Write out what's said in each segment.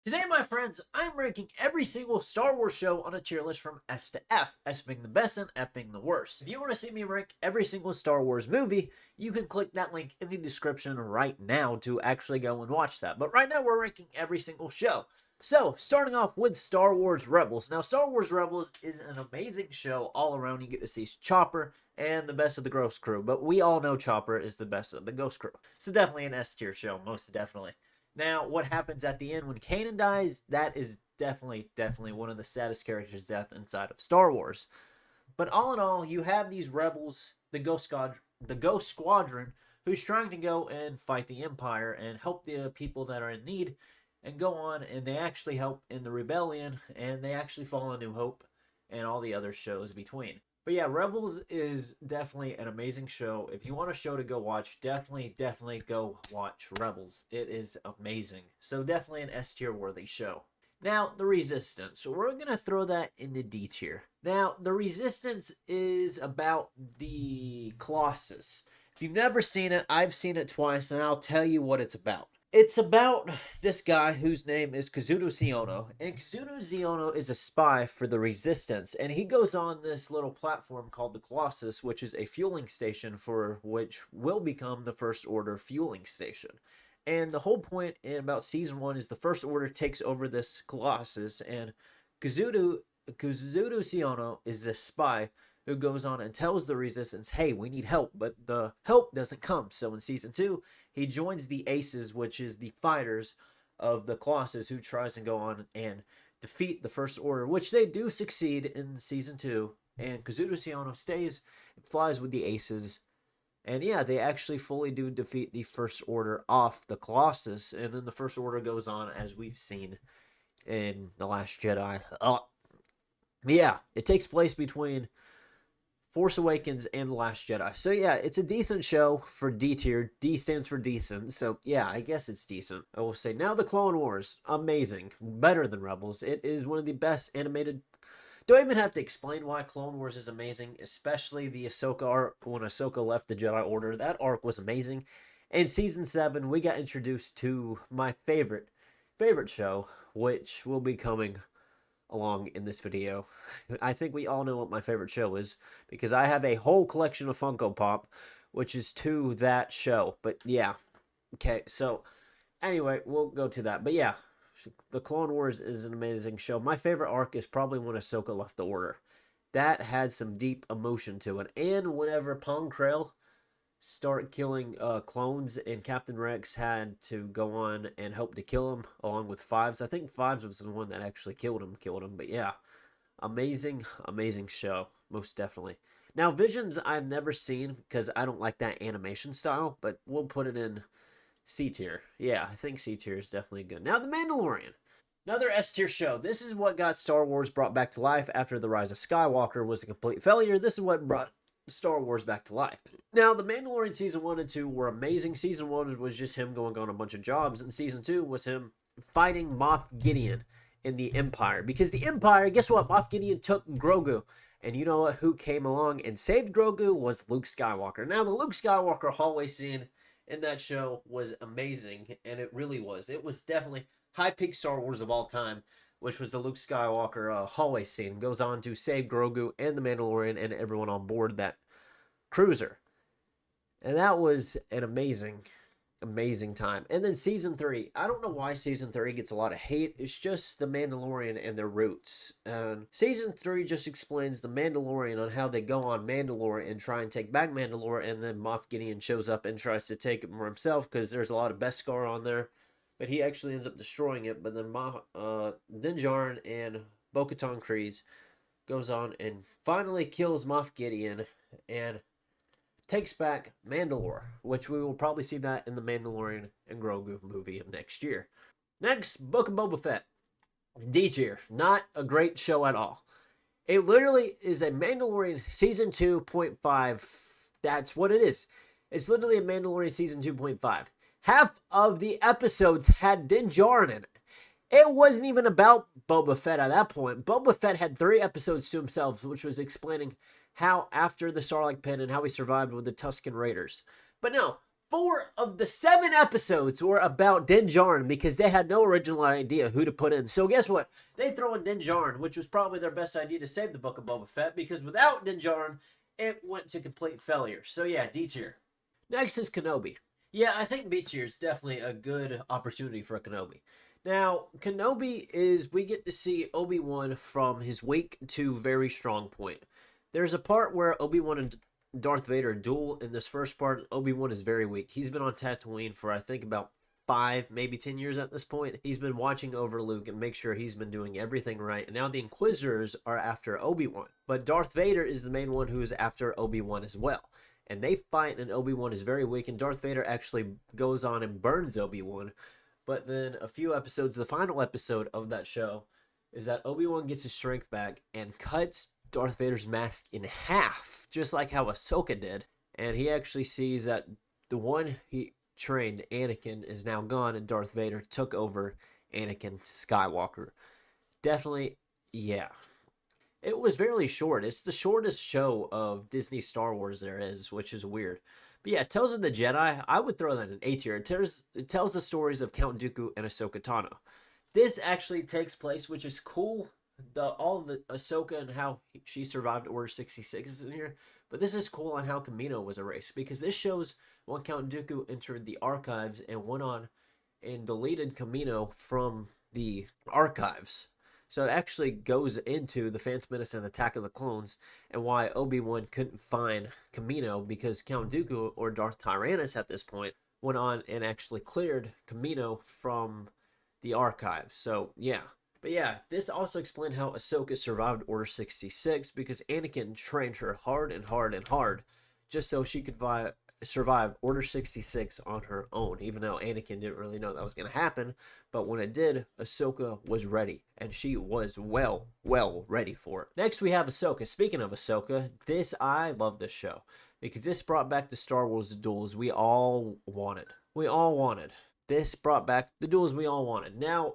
Today, my friends, I'm ranking every single Star Wars show on a tier list from S to F, S being the best and F being the worst. If you want to see me rank every single Star Wars movie, you can click that link in the description right now to actually go and watch that. But right now, we're ranking every single show. So, starting off with Star Wars Rebels. Now, Star Wars Rebels is an amazing show all around. You get to see Chopper and the best of the Ghost Crew, but we all know Chopper is the best of the Ghost Crew. So, definitely an S tier show, most definitely. Now, what happens at the end when Kanan dies, that is definitely one of the saddest characters' death inside of Star Wars. But all in all, you have these rebels, the Ghost Squadron, who's trying to go and fight the Empire and help the people that are in need and go on, and they actually help in the rebellion, and they actually follow New Hope and all the other shows between. But yeah, Rebels is definitely an amazing show. If you want a show to go watch, definitely go watch Rebels. It is amazing. So definitely an S tier worthy show. Now, the Resistance. We're going to throw that into D tier. Now, the Resistance is about the Colossus. If you've never seen it, I've seen it twice, and I'll tell you what it's about. It's about this guy whose name is Kazuto Xiono, and Kazuto Xiono is a spy for the Resistance, and he goes on this little platform called the Colossus, which is a fueling station for which will become the First Order fueling station. And the whole point in about season 1 is the First Order takes over this Colossus, and Kazuto Xiono is this spy who goes on and tells the Resistance, hey, we need help, but the help doesn't come. So in season 2, he joins the Aces, which is the fighters of the Colossus, who tries to go on and defeat the First Order, which they do succeed in season 2. And Kazuto Xiono stays and flies with the Aces. And yeah, they actually fully do defeat the First Order off the Colossus. And then the First Order goes on, as we've seen in The Last Jedi. Yeah, it takes place between Force Awakens and The Last Jedi. So yeah, it's a decent show for D tier. D stands for decent. So yeah, I guess it's decent. I will say now the Clone Wars, amazing, better than Rebels. It is one of the best animated. Don't even have to explain why Clone Wars is amazing, especially the Ahsoka arc when Ahsoka left the Jedi Order. That arc was amazing. In season 7, we got introduced to my favorite show, which will be coming along in this video. I think we all know what my favorite show is because I have a whole collection of Funko Pop, which is to that show. But yeah, okay, so anyway, we'll go to that. But yeah, the Clone Wars is an amazing show. My favorite arc is probably when Ahsoka left the Order. That had some deep emotion to it. And whenever Pong Krell start killing clones, and Captain Rex had to go on and help to kill him along with Fives. I think Fives was the one that actually killed him. But yeah, amazing show, most definitely. Now, Visions I've never seen because I don't like that animation style, but we'll put it in C tier. Yeah, I think C tier is definitely good. Now, The Mandalorian. Another S tier show. This is what got Star Wars brought back to life after The Rise of Skywalker was a complete failure. This is what brought Star Wars back to life. Now, The Mandalorian season 1 and 2 were amazing. Season 1 was just him going on a bunch of jobs, and season 2 was him fighting Moff Gideon in the Empire. Because the Empire, guess what? Moff Gideon took Grogu. And you know who came along and saved Grogu was Luke Skywalker. Now, the Luke Skywalker hallway scene in that show was amazing, and it really was. It was definitely high peak Star Wars of all time, which was the Luke Skywalker hallway scene. Goes on to save Grogu and the Mandalorian and everyone on board that cruiser. And that was an amazing time. And then season 3. I don't know why season 3 gets a lot of hate. It's just the Mandalorian and their roots. And season 3 just explains the Mandalorian on how they go on Mandalore and try and take back Mandalore. And then Moff Gideon shows up and tries to take it for himself because there's a lot of Beskar on there. But he actually ends up destroying it. But then Din Djarin and Bo-Katan Kryze goes on and finally kills Moff Gideon and takes back Mandalore, which we will probably see that in the Mandalorian and Grogu movie of next year. Next, Book of Boba Fett. D tier. Not a great show at all. It literally is a Mandalorian Season 2.5. That's what it is. It's literally a Mandalorian Season 2.5. Half of the episodes had Din Djarin in it. It wasn't even about Boba Fett at that point. Boba Fett had 3 episodes to himself, which was explaining how after the Sarlacc pit and how he survived with the Tusken Raiders. But no, 4 of the 7 episodes were about Din Djarin because they had no original idea who to put in. So guess what? They throw in Din Djarin, which was probably their best idea to save the Book of Boba Fett, because without Din Djarin, it went to complete failure. So yeah, D tier. Next is Kenobi. Yeah, I think B tier is definitely a good opportunity for a Kenobi. Now, Kenobi is, we get to see Obi-Wan from his weak to very strong point. There's a part where Obi-Wan and Darth Vader duel. In this first part, Obi-Wan is very weak. He's been on Tatooine for, I think, about 5, maybe 10 years at this point. He's been watching over Luke and make sure he's been doing everything right. And now the Inquisitors are after Obi-Wan. But Darth Vader is the main one who is after Obi-Wan as well. And they fight, and Obi-Wan is very weak, and Darth Vader actually goes on and burns Obi-Wan. But then a few episodes, the final episode of that show, is that Obi-Wan gets his strength back and cuts Darth Vader's mask in half, just like how Ahsoka did. And he actually sees that the one he trained, Anakin, is now gone, and Darth Vader took over Anakin Skywalker. Definitely, yeah. It was fairly short. It's the shortest show of Disney Star Wars there is, which is weird. But yeah, Tales of the Jedi, I would throw that in A tier. It tells the stories of Count Dooku and Ahsoka Tano. This actually takes place, which is cool. All of the Ahsoka and how she survived Order 66 is in here. But this is cool on how Kamino was erased, because this shows when Count Dooku entered the archives and went on and deleted Kamino from the archives. So it actually goes into the Phantom Menace and Attack of the Clones, and why Obi-Wan couldn't find Kamino, because Count Dooku, or Darth Tyrannus at this point, went on and actually cleared Kamino from the archives. So yeah. But yeah, this also explained how Ahsoka survived Order 66, because Anakin trained her hard and hard and hard just so she could survive Order 66 on her own, even though Anakin didn't really know that was going to happen. But when it did, Ahsoka was ready, and she was well ready for it. Next, we have Ahsoka. Speaking of Ahsoka, I love this show, because this brought back the Star Wars duels we all wanted. This brought back the duels we all wanted. Now,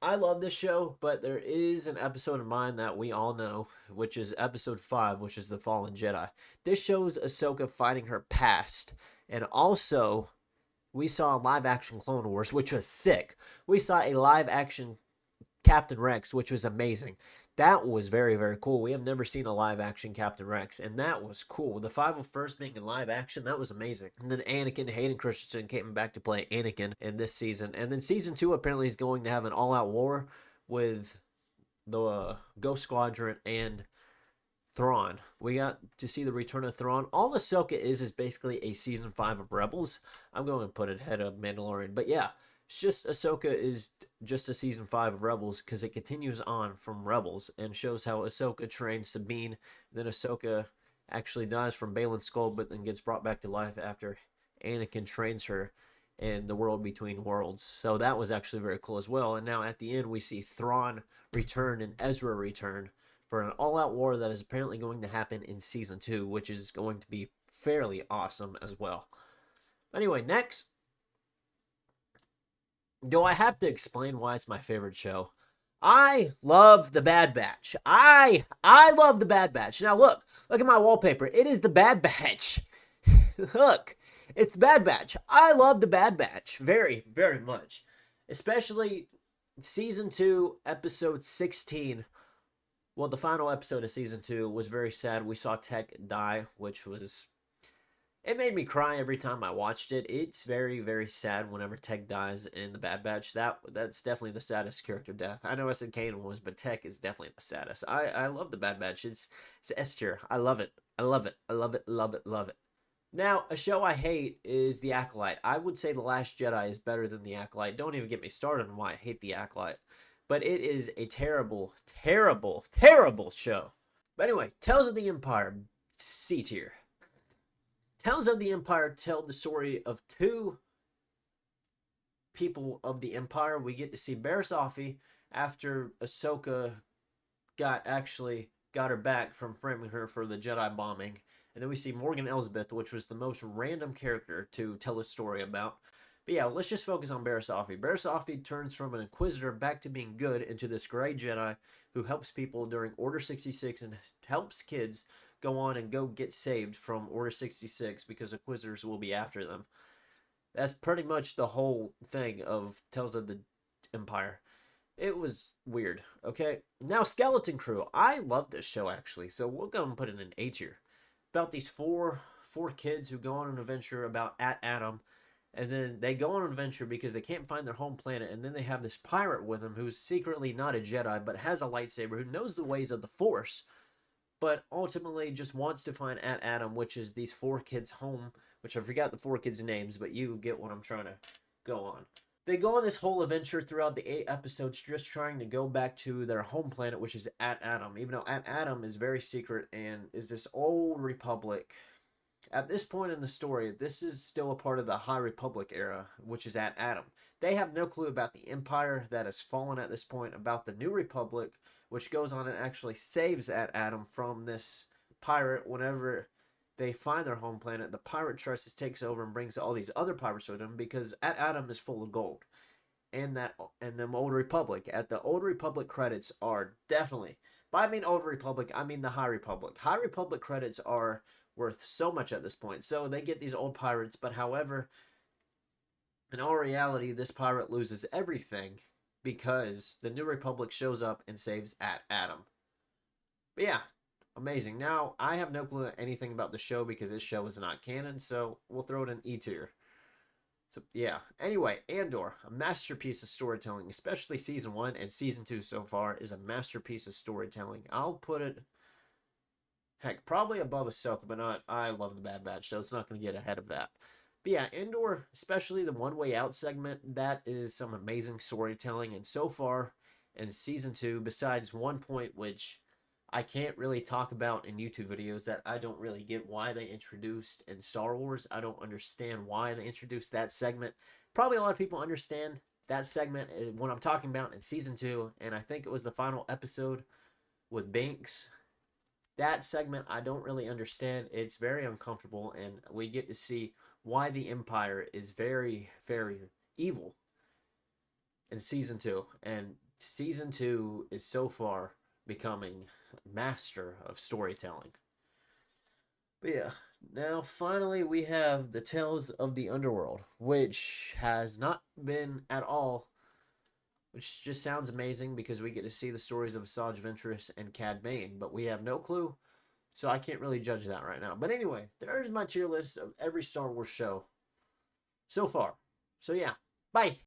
I love this show, but there is an episode of mine that we all know, which is episode 5, which is The Fallen Jedi. This shows Ahsoka fighting her past, and also we saw a live-action Clone Wars, which was sick. We saw a live-action Captain Rex, which was amazing. That was very, very cool. We have never seen a live-action Captain Rex, and that was cool. The 501st being in live-action, that was amazing. And then Hayden Christensen came back to play Anakin in this season. And then Season 2 apparently is going to have an all-out war with the Ghost Squadron and Thrawn. We got to see the return of Thrawn. All Ahsoka is basically a Season 5 of Rebels. I'm going to put it ahead of Mandalorian. But yeah, it's just Ahsoka is just a Season 5 of Rebels, because it continues on from Rebels and shows how Ahsoka trained Sabine. Then Ahsoka actually dies from Balin's skull, but then gets brought back to life after Anakin trains her in the World Between Worlds. So that was actually very cool as well. And now at the end, we see Thrawn return and Ezra return for an all-out war that is apparently going to happen in Season 2, which is going to be fairly awesome as well. Anyway, next, do I have to explain why it's my favorite show? I love The Bad Batch. I love The Bad Batch. Now look at my wallpaper. It is The Bad Batch. Look, it's The Bad Batch. I love The Bad Batch very, very much. Especially Season 2, Episode 16. Well, the final episode of Season 2 was very sad. We saw Tech die, which was... It made me cry every time I watched it. It's very, very sad whenever Tech dies in The Bad Batch. That's definitely the saddest character death. I know I said Kanan was, but Tech is definitely the saddest. I love The Bad Batch. It's S tier. I love it. I love it. I love it, love it, love it. Now, a show I hate is The Acolyte. I would say The Last Jedi is better than The Acolyte. Don't even get me started on why I hate The Acolyte. But it is a terrible, terrible, terrible show. But anyway, Tales of the Empire, C tier. Tales of the Empire tell the story of 2 people of the Empire. We get to see Barriss Offee after Ahsoka got her back from framing her for the Jedi bombing. And then we see Morgan Elsbeth, which was the most random character to tell a story about. But yeah, let's just focus on Barriss Offee. Barriss Offee turns from an Inquisitor back to being good into this great Jedi who helps people during Order 66 and helps kids go on and go get saved from Order 66 because Inquisitors will be after them. That's pretty much the whole thing of Tales of the Empire. It was weird. Okay, now Skeleton Crew. I love this show actually, so we'll go and put it in A tier. About these four kids who go on an adventure about at Adam, and then they go on an adventure because they can't find their home planet, and then they have this pirate with them who's secretly not a Jedi but has a lightsaber, who knows the ways of the Force, but ultimately just wants to find at Adam, which is these four kids' home, which I forgot the four kids' names, but you get what I'm trying to go on. They go on this whole adventure throughout the 8 episodes just trying to go back to their home planet, which is at Adam, even though at Adam is very secret and is this old republic. At this point in the story, this is still a part of the High Republic era, which is at Adam. They have no clue about the Empire that has fallen at this point, about the New Republic, which goes on and actually saves at Adam from this pirate. Whenever they find their home planet, the pirate trust takes over and brings all these other pirates with them because at Adam is full of gold. And the Old Republic. At the Old Republic credits are definitely, by I mean Old Republic, I mean the High Republic. High Republic credits are worth so much at this point. So they get these old pirates, but however, in all reality, this pirate loses everything because the New Republic shows up and saves at Adam. But yeah, amazing. Now, I have no clue anything about the show because this show is not canon, so we'll throw it in E tier. So, yeah. Anyway, Andor, a masterpiece of storytelling, especially Season 1 and Season 2 so far, is a masterpiece of storytelling. I'll put it, heck, probably above Ahsoka, but not, I love the Bad Batch, so it's not going to get ahead of that. But yeah, Andor, especially the One Way Out segment, that is some amazing storytelling, and so far in Season 2, besides one point which I can't really talk about in YouTube videos that I don't really get why they introduced in Star Wars. I don't understand why they introduced that segment. Probably a lot of people understand that segment when I'm talking about in Season 2, and I think it was the final episode with Banks. That segment I don't really understand. It's very uncomfortable, and we get to see why the Empire is very, very evil in Season 2. And Season 2 is so far becoming master of storytelling. But yeah, now finally we have the Tales of the Underworld, which has not been at all, which just sounds amazing because we get to see the stories of Asajj Ventress and Cad Bane, but we have no clue, so I can't really judge that right now. But anyway, there's my tier list of every Star Wars show so far. So yeah, bye!